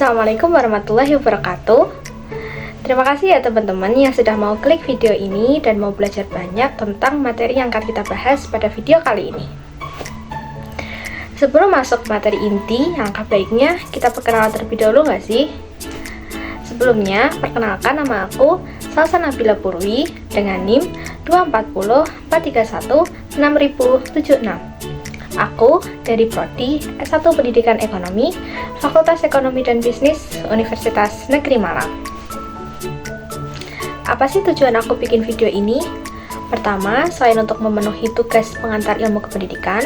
Assalamualaikum warahmatullahi wabarakatuh. Terima kasih ya teman-teman yang sudah mau klik video ini dan mau belajar banyak tentang materi yang akan kita bahas pada video kali ini. Sebelum masuk materi inti, alangkah baiknya kita perkenalan terlebih dahulu nggak sih? Sebelumnya, perkenalkan nama aku Salsa Nabila Purwi dengan NIM 240-431-6076. Aku dari Prodi S1 Pendidikan Ekonomi, Fakultas Ekonomi dan Bisnis, Universitas Negeri Malang. Apa sih tujuan aku bikin video ini? Pertama, selain untuk memenuhi tugas pengantar ilmu kependidikan,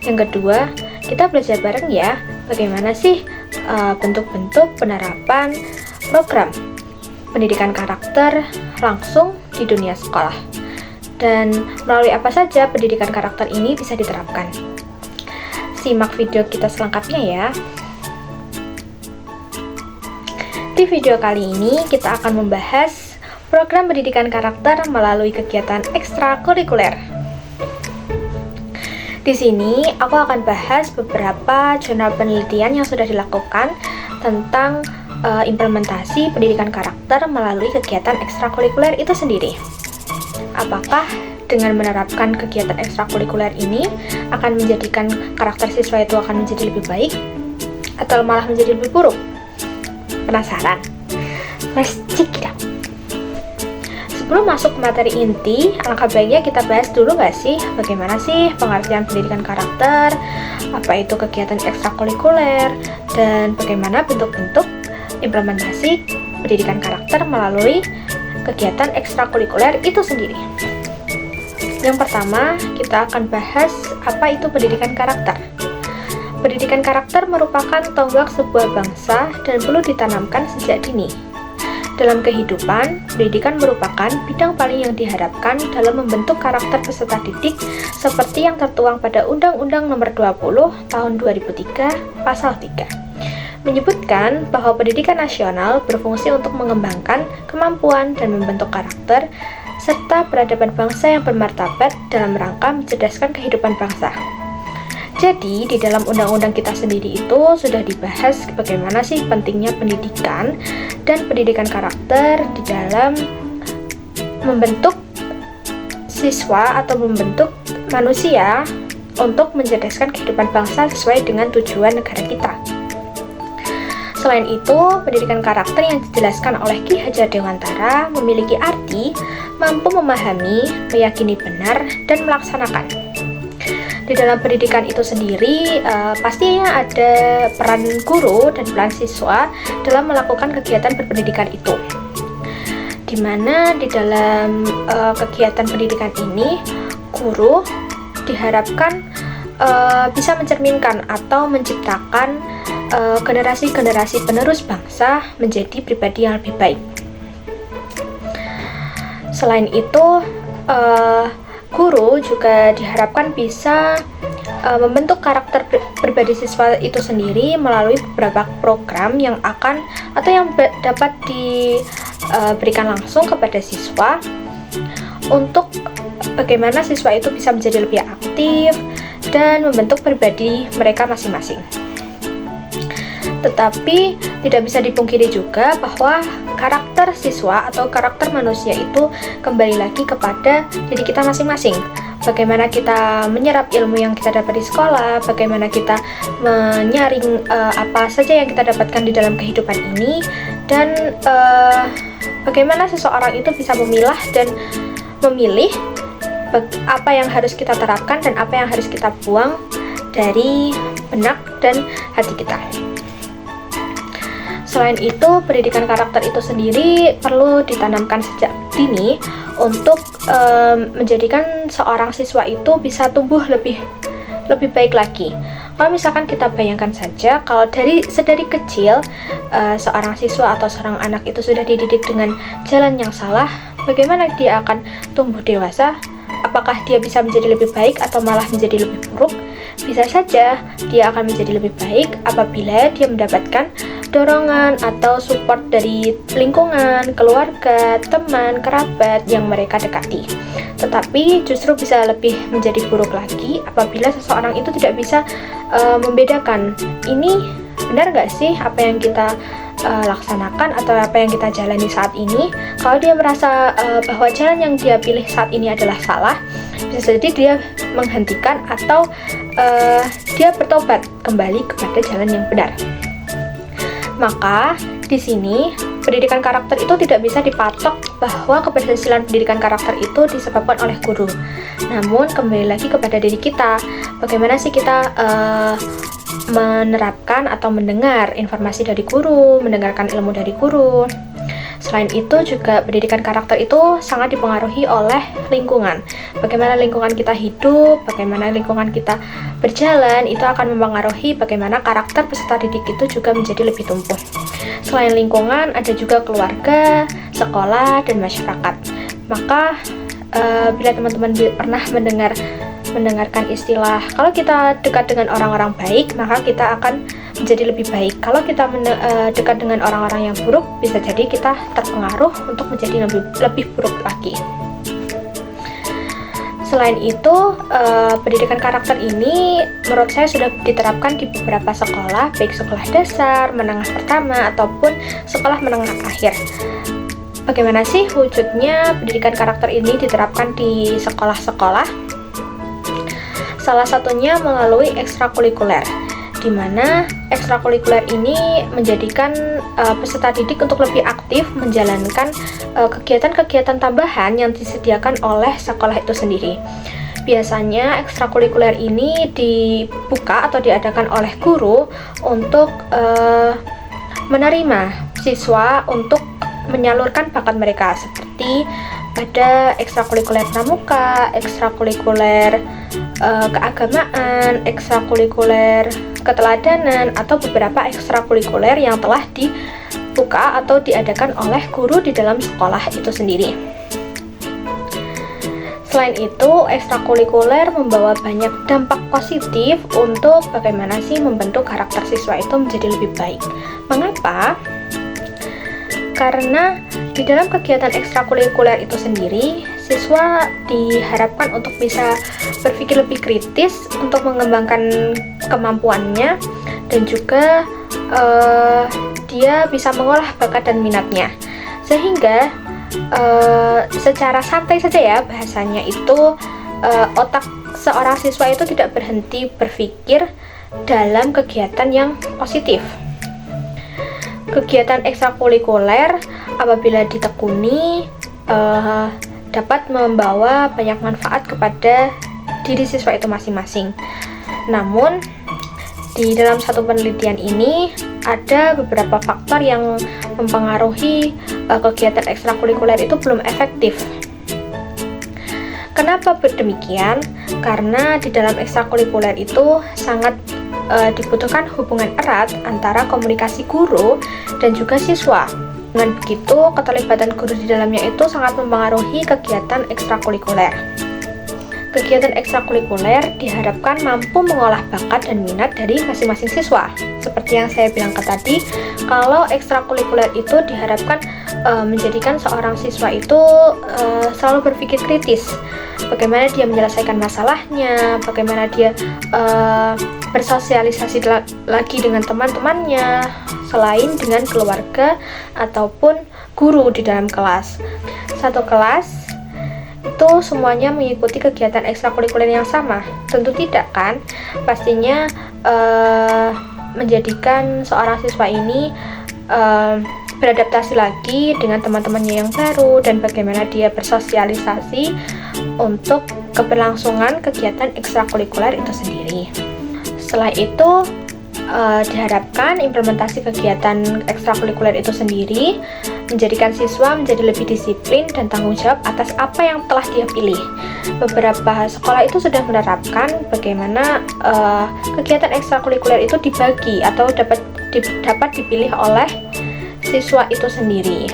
yang kedua, kita belajar bareng ya, bagaimana sih bentuk-bentuk penerapan program pendidikan karakter langsung di dunia sekolah. Dan melalui apa saja pendidikan karakter ini bisa diterapkan. Simak video kita selengkapnya ya. Di video kali ini kita akan membahas program pendidikan karakter melalui kegiatan ekstrakurikuler. Di sini aku akan bahas beberapa jurnal penelitian yang sudah dilakukan tentang implementasi pendidikan karakter melalui kegiatan ekstrakurikuler itu sendiri. Apakah dengan menerapkan kegiatan ekstrakurikuler ini akan menjadikan karakter siswa itu akan menjadi lebih baik atau malah menjadi lebih buruk? Penasaran? Let's check it out. Sebelum masuk ke materi inti, alangkah baiknya kita bahas dulu nggak sih bagaimana sih pengertian pendidikan karakter, apa itu kegiatan ekstrakurikuler, dan bagaimana bentuk-bentuk implementasi pendidikan karakter melalui kegiatan ekstrakurikuler itu sendiri. Yang pertama, kita akan bahas apa itu pendidikan karakter. Pendidikan karakter merupakan tonggak sebuah bangsa dan perlu ditanamkan sejak dini. Dalam kehidupan, pendidikan merupakan bidang paling yang diharapkan dalam membentuk karakter peserta didik seperti yang tertuang pada Undang-Undang Nomor 20 Tahun 2003 Pasal 3. Menyebutkan bahwa pendidikan nasional berfungsi untuk mengembangkan kemampuan dan membentuk karakter serta peradaban bangsa yang bermartabat dalam rangka mencerdaskan kehidupan bangsa. Jadi, di dalam undang-undang kita sendiri itu sudah dibahas bagaimana sih pentingnya pendidikan dan pendidikan karakter di dalam membentuk siswa atau membentuk manusia untuk mencerdaskan kehidupan bangsa sesuai dengan tujuan negara kita. Selain itu, pendidikan karakter yang dijelaskan oleh Ki Hajar Dewantara memiliki arti mampu memahami, meyakini benar, dan melaksanakan. Di dalam pendidikan itu sendiri, pastinya ada peran guru dan peran siswa dalam melakukan kegiatan berpendidikan itu. Di mana di dalam kegiatan pendidikan ini, guru diharapkan bisa mencerminkan atau menciptakan generasi-generasi penerus bangsa menjadi pribadi yang lebih baik. Selain itu, guru juga diharapkan bisa membentuk karakter pribadi siswa itu sendiri melalui beberapa program yang akan atau yang dapat diberikan langsung kepada siswa untuk bagaimana siswa itu bisa menjadi lebih aktif dan membentuk pribadi mereka masing-masing. Tetapi tidak bisa dipungkiri juga bahwa karakter siswa atau karakter manusia itu kembali lagi kepada diri kita masing-masing. Bagaimana kita menyerap ilmu yang kita dapat di sekolah, bagaimana kita menyaring apa saja yang kita dapatkan di dalam kehidupan ini, dan bagaimana seseorang itu bisa memilah dan memilih apa yang harus kita terapkan dan apa yang harus kita buang dari benak dan hati kita. Selain itu, pendidikan karakter itu sendiri perlu ditanamkan sejak dini untuk menjadikan seorang siswa itu bisa tumbuh lebih baik lagi. Kalau misalkan kita bayangkan saja, kalau sedari kecil seorang siswa atau seorang anak itu sudah dididik dengan jalan yang salah, bagaimana dia akan tumbuh dewasa? Apakah dia bisa menjadi lebih baik atau malah menjadi lebih buruk? Bisa saja dia akan menjadi lebih baik apabila dia mendapatkan dorongan atau support dari lingkungan, keluarga, teman, kerabat yang mereka dekati. Tetapi justru bisa lebih menjadi buruk lagi apabila seseorang itu tidak bisa membedakan ini benar nggak sih apa yang kita laksanakan atau apa yang kita jalani saat ini, kalau dia merasa bahwa jalan yang dia pilih saat ini adalah salah, bisa jadi dia menghentikan atau dia bertobat kembali kepada jalan yang benar. Maka di sini pendidikan karakter itu tidak bisa dipatok bahwa keberhasilan pendidikan karakter itu disebabkan oleh guru. Namun kembali lagi kepada diri kita, bagaimana sih kita menerapkan atau mendengar informasi dari guru, mendengarkan ilmu dari guru. Selain itu juga pendidikan karakter itu sangat dipengaruhi oleh lingkungan. Bagaimana lingkungan kita hidup, bagaimana lingkungan kita berjalan, itu akan mempengaruhi bagaimana karakter peserta didik itu juga menjadi lebih tumbuh. Selain lingkungan, ada juga keluarga, sekolah, dan masyarakat. Maka bila teman-teman pernah mendengarkan istilah kalau kita dekat dengan orang-orang baik, maka kita akan menjadi lebih baik. Kalau kita dekat dengan orang-orang yang buruk, bisa jadi kita terpengaruh untuk menjadi lebih buruk lagi. Selain itu, pendidikan karakter ini menurut saya sudah diterapkan di beberapa sekolah, baik sekolah dasar, menengah pertama, ataupun sekolah menengah akhir. Bagaimana sih wujudnya pendidikan karakter ini diterapkan di sekolah-sekolah? Salah satunya melalui ekstrakurikuler, di mana ekstrakurikuler ini menjadikan peserta didik untuk lebih aktif menjalankan kegiatan-kegiatan tambahan yang disediakan oleh sekolah itu sendiri. Biasanya ekstrakurikuler ini dibuka atau diadakan oleh guru untuk menerima siswa untuk menyalurkan bakat mereka, seperti ada ekstrakurikuler pramuka, ekstrakurikuler keagamaan, ekstrakurikuler keteladanan, atau beberapa ekstrakurikuler yang telah dibuka atau diadakan oleh guru di dalam sekolah itu sendiri. Selain itu, ekstrakurikuler membawa banyak dampak positif untuk bagaimana sih membentuk karakter siswa itu menjadi lebih baik. Mengapa? Karena di dalam kegiatan ekstrakurikuler itu sendiri, siswa diharapkan untuk bisa berpikir lebih kritis untuk mengembangkan kemampuannya, dan juga dia bisa mengolah bakat dan minatnya. Sehingga secara santai saja ya bahasanya itu, otak seorang siswa itu tidak berhenti berpikir dalam kegiatan yang positif. Kegiatan ekstrakurikuler apabila ditekuni dapat membawa banyak manfaat kepada diri siswa itu masing-masing. Namun di dalam satu penelitian ini ada beberapa faktor yang mempengaruhi kegiatan ekstrakurikuler itu belum efektif. Kenapa demikian? Karena di dalam ekstrakurikuler itu sangat dibutuhkan hubungan erat antara komunikasi guru dan juga siswa. Dengan begitu, keterlibatan guru di dalamnya itu sangat mempengaruhi kegiatan ekstrakurikuler. Kegiatan ekstrakurikuler diharapkan mampu mengolah bakat dan minat dari masing-masing siswa. Seperti yang saya bilang tadi, kalau ekstrakurikuler itu diharapkan menjadikan seorang siswa itu selalu berpikir kritis. Bagaimana dia menyelesaikan masalahnya, bagaimana dia bersosialisasi lagi dengan teman-temannya, selain dengan keluarga ataupun guru di dalam kelas. Satu kelas itu semuanya mengikuti kegiatan ekstrakurikuler yang sama? Tentu tidak kan? Pastinya menjadikan seorang siswa ini beradaptasi lagi dengan teman-temannya yang baru, dan bagaimana dia bersosialisasi untuk keberlangsungan kegiatan ekstrakurikuler itu sendiri. Setelah itu diharapkan implementasi kegiatan ekstrakurikuler itu sendiri menjadikan siswa menjadi lebih disiplin dan tanggung jawab atas apa yang telah dia pilih. Beberapa sekolah itu sudah menerapkan bagaimana kegiatan ekstrakurikuler itu dibagi atau dapat dipilih oleh siswa itu sendiri.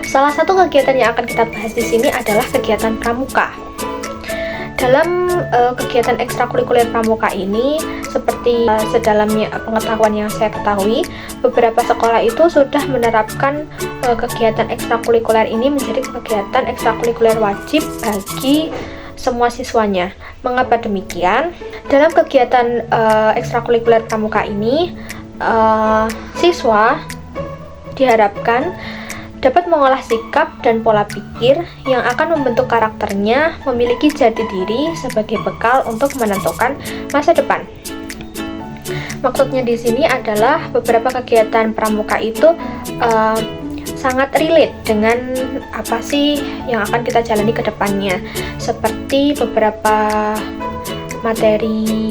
Salah satu kegiatan yang akan kita bahas di sini adalah kegiatan pramuka. Dalam kegiatan ekstrakurikuler pramuka ini, seperti sedalamnya pengetahuan yang saya ketahui, beberapa sekolah itu sudah menerapkan kegiatan ekstrakurikuler ini menjadi kegiatan ekstrakurikuler wajib bagi semua siswanya. Mengapa demikian? Dalam kegiatan ekstrakurikuler pramuka ini, siswa diharapkan dapat mengolah sikap dan pola pikir yang akan membentuk karakternya, memiliki jati diri sebagai bekal untuk menentukan masa depan. Maksudnya di sini adalah beberapa kegiatan pramuka itu sangat relate dengan apa sih yang akan kita jalani ke depannya, seperti beberapa materi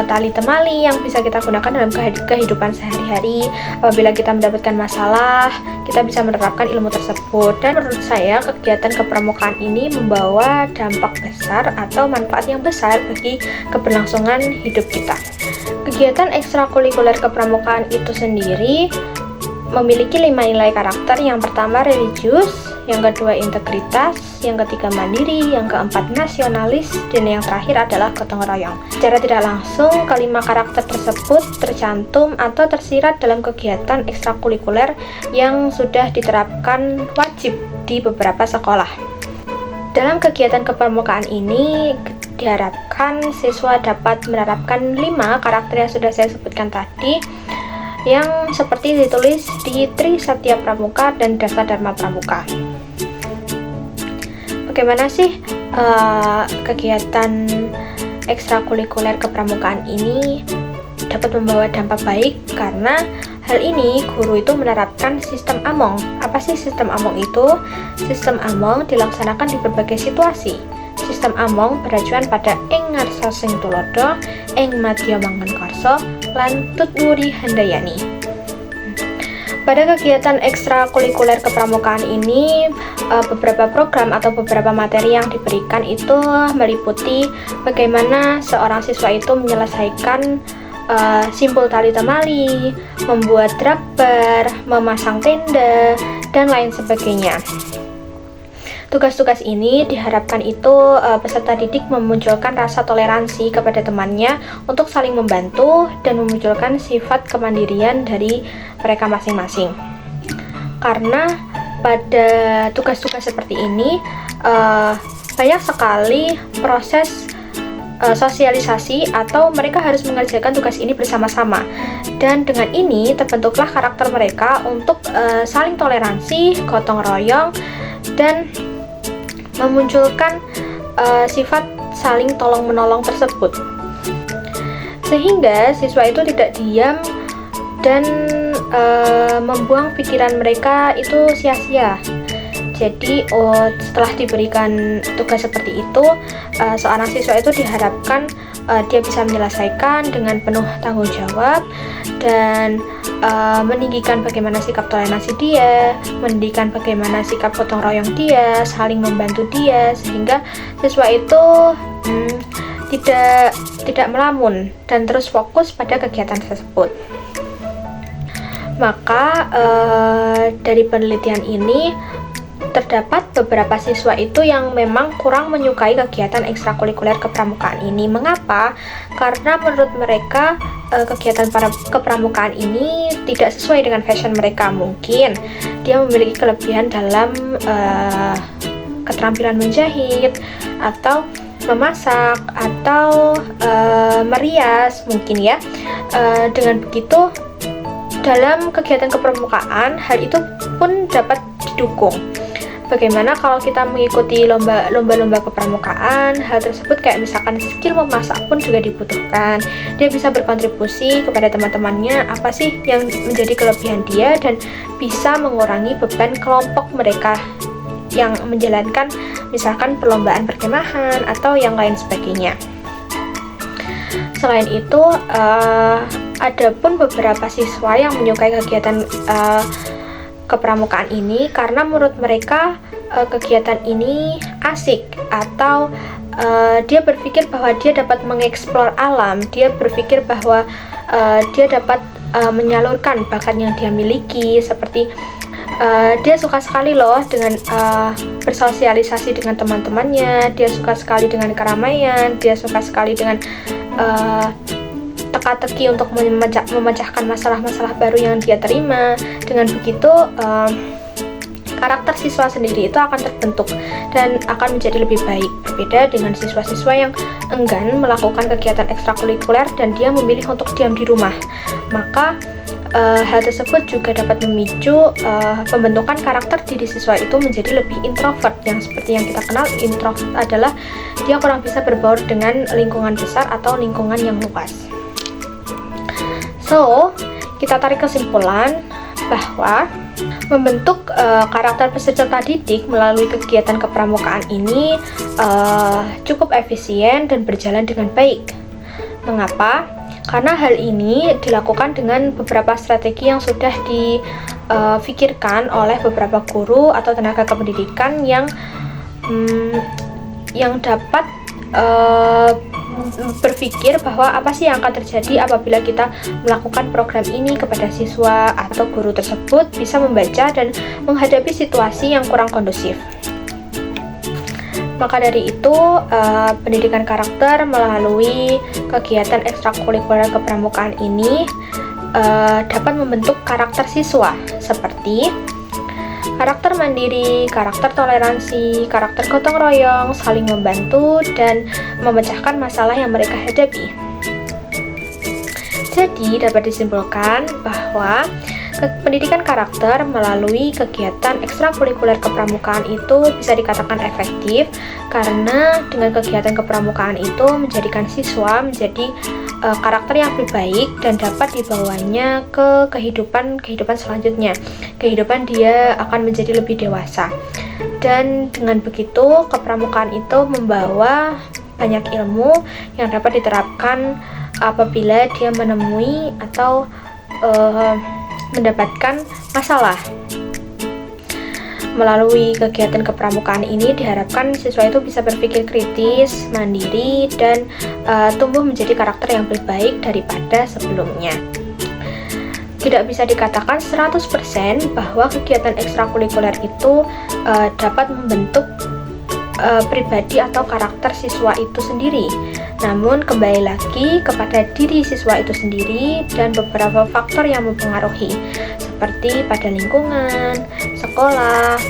tali temali yang bisa kita gunakan dalam kehidupan sehari-hari. Apabila kita mendapatkan masalah, kita bisa menerapkan ilmu tersebut. Dan menurut saya kegiatan kepramukaan ini membawa dampak besar atau manfaat yang besar bagi keberlangsungan hidup kita. Kegiatan ekstrakurikuler kepramukaan itu sendiri memiliki 5 nilai karakter. Yang pertama religius, yang kedua integritas, yang ketiga mandiri, yang keempat nasionalis, dan yang terakhir adalah gotong royong. Secara tidak langsung, kelima karakter tersebut tercantum atau tersirat dalam kegiatan ekstrakurikuler yang sudah diterapkan wajib di beberapa sekolah. Dalam kegiatan kepramukaan ini diharapkan siswa dapat menerapkan 5 karakter yang sudah saya sebutkan tadi, yang seperti ditulis di Tri Satya Pramuka dan Dasa Dharma Pramuka. Bagaimana sih kegiatan ekstrakurikuler kepramukaan ini dapat membawa dampak baik? Karena hal ini guru itu menerapkan sistem Among. Apa sih sistem Among itu? Sistem Among dilaksanakan di berbagai situasi. Sistem Among beracuan pada ing ngarsa sing tulodo, ing madya mangunkarsa, lan tutwuri handayani. Pada kegiatan ekstrakurikuler kepramukaan ini, beberapa program atau beberapa materi yang diberikan itu meliputi bagaimana seorang siswa itu menyelesaikan simpul tali temali, membuat drakbar, memasang tenda, dan lain sebagainya. Tugas-tugas ini diharapkan itu peserta didik memunculkan rasa toleransi kepada temannya untuk saling membantu dan memunculkan sifat kemandirian dari mereka masing-masing. Karena pada tugas-tugas seperti ini banyak sekali proses sosialisasi atau mereka harus mengerjakan tugas ini bersama-sama, dan dengan ini terbentuklah karakter mereka untuk saling toleransi, gotong royong, dan memunculkan sifat saling tolong-menolong tersebut, sehingga siswa itu tidak diam dan membuang pikiran mereka itu sia-sia. Jadi setelah diberikan tugas seperti itu, seorang siswa itu diharapkan dia bisa menyelesaikan dengan penuh tanggung jawab dan meninggikan bagaimana sikap toleransi dia, meninggikan bagaimana sikap gotong royong dia, saling membantu dia, sehingga siswa itu tidak melamun dan terus fokus pada kegiatan tersebut. Maka dari penelitian ini terdapat beberapa siswa itu yang memang kurang menyukai kegiatan ekstrakurikuler kepramukaan ini. Mengapa? Karena menurut mereka kegiatan kepramukaan ini tidak sesuai dengan fashion mereka. Mungkin dia memiliki kelebihan dalam keterampilan menjahit atau memasak atau merias mungkin ya. Dengan begitu dalam kegiatan kepramukaan hal itu pun dapat didukung. Bagaimana kalau kita mengikuti lomba-lomba kepramukaan, hal tersebut kayak misalkan skill memasak pun juga dibutuhkan. Dia bisa berkontribusi kepada teman-temannya apa sih yang menjadi kelebihan dia dan bisa mengurangi beban kelompok mereka yang menjalankan misalkan perlombaan perkemahan atau yang lain sebagainya. Selain itu, ada pun beberapa siswa yang menyukai kegiatan kepramukaan ini karena menurut mereka kegiatan ini asik, atau dia berpikir bahwa dia dapat mengeksplor alam, dia berpikir bahwa dia dapat menyalurkan bakat yang dia miliki, seperti dia suka sekali loh dengan bersosialisasi dengan teman-temannya, dia suka sekali dengan keramaian, dia suka sekali dengan teka-teki untuk memecahkan masalah-masalah baru yang dia terima. Dengan begitu karakter siswa sendiri itu akan terbentuk dan akan menjadi lebih baik, berbeda dengan siswa-siswa yang enggan melakukan kegiatan ekstrakurikuler dan dia memilih untuk diam di rumah. Maka hal tersebut juga dapat memicu pembentukan karakter diri siswa itu menjadi lebih introvert, yang seperti yang kita kenal introvert adalah dia kurang bisa berbaur dengan lingkungan besar atau lingkungan yang luas. So, kita tarik kesimpulan bahwa membentuk karakter peserta didik melalui kegiatan kepramukaan ini cukup efisien dan berjalan dengan baik. Mengapa? Karena hal ini dilakukan dengan beberapa strategi yang sudah difikirkan oleh beberapa guru atau tenaga kependidikan yang dapat berpikir bahwa apa sih yang akan terjadi apabila kita melakukan program ini kepada siswa atau guru tersebut bisa membaca dan menghadapi situasi yang kurang kondusif. Maka dari itu, pendidikan karakter melalui kegiatan ekstrakurikuler kepramukaan ini dapat membentuk karakter siswa seperti karakter mandiri, karakter toleransi, karakter gotong royong, saling membantu, dan memecahkan masalah yang mereka hadapi. Jadi, dapat disimpulkan bahwa pendidikan karakter melalui kegiatan ekstrakurikuler kepramukaan itu bisa dikatakan efektif karena dengan kegiatan kepramukaan itu menjadikan siswa menjadi karakter yang lebih baik dan dapat dibawanya ke kehidupan selanjutnya. Kehidupan dia akan menjadi lebih dewasa. Dan dengan begitu kepramukaan itu membawa banyak ilmu yang dapat diterapkan apabila dia menemui atau mendapatkan masalah. Melalui kegiatan kepramukaan ini diharapkan siswa itu bisa berpikir kritis, mandiri, dan tumbuh menjadi karakter yang lebih baik daripada sebelumnya. Tidak bisa dikatakan 100% bahwa kegiatan ekstrakurikuler itu dapat membentuk pribadi atau karakter siswa itu sendiri. Namun kembali lagi kepada diri siswa itu sendiri dan beberapa faktor yang mempengaruhi seperti pada lingkungan, sekolah,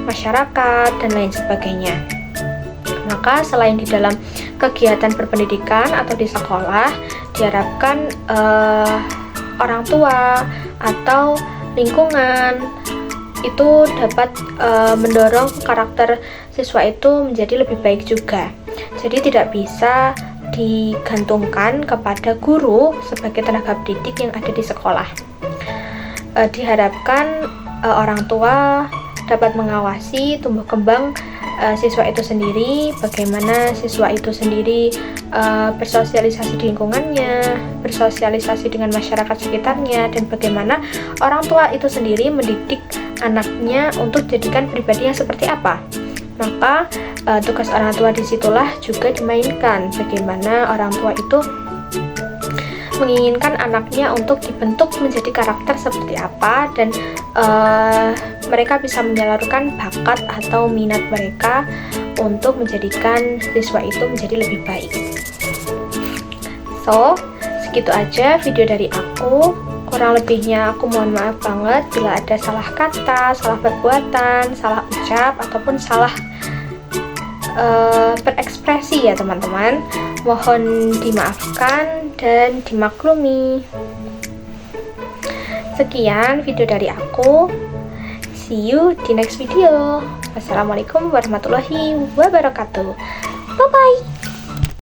masyarakat, dan lain sebagainya. Maka selain di dalam kegiatan berpendidikan atau di sekolah, diharapkan orang tua atau lingkungan itu dapat mendorong karakter siswa itu menjadi lebih baik juga. Jadi tidak bisa digantungkan kepada guru sebagai tenaga pendidik yang ada di sekolah. Diharapkan orang tua dapat mengawasi tumbuh kembang siswa itu sendiri, bagaimana siswa itu sendiri bersosialisasi di lingkungannya, bersosialisasi dengan masyarakat sekitarnya, dan bagaimana orang tua itu sendiri mendidik anaknya untuk jadikan pribadi yang seperti apa. Maka tugas orang tua disitulah juga dimainkan, bagaimana orang tua itu menginginkan anaknya untuk dibentuk menjadi karakter seperti apa, dan mereka bisa menyalurkan bakat atau minat mereka untuk menjadikan siswa itu menjadi lebih baik. So, segitu aja video dari aku. Kurang lebihnya aku mohon maaf banget bila ada salah kata, salah perbuatan, salah ucap, ataupun salah berekspresi ya teman-teman. Mohon dimaafkan dan dimaklumi. Sekian video dari aku. See you di next video. Wassalamualaikum warahmatullahi wabarakatuh. Bye bye.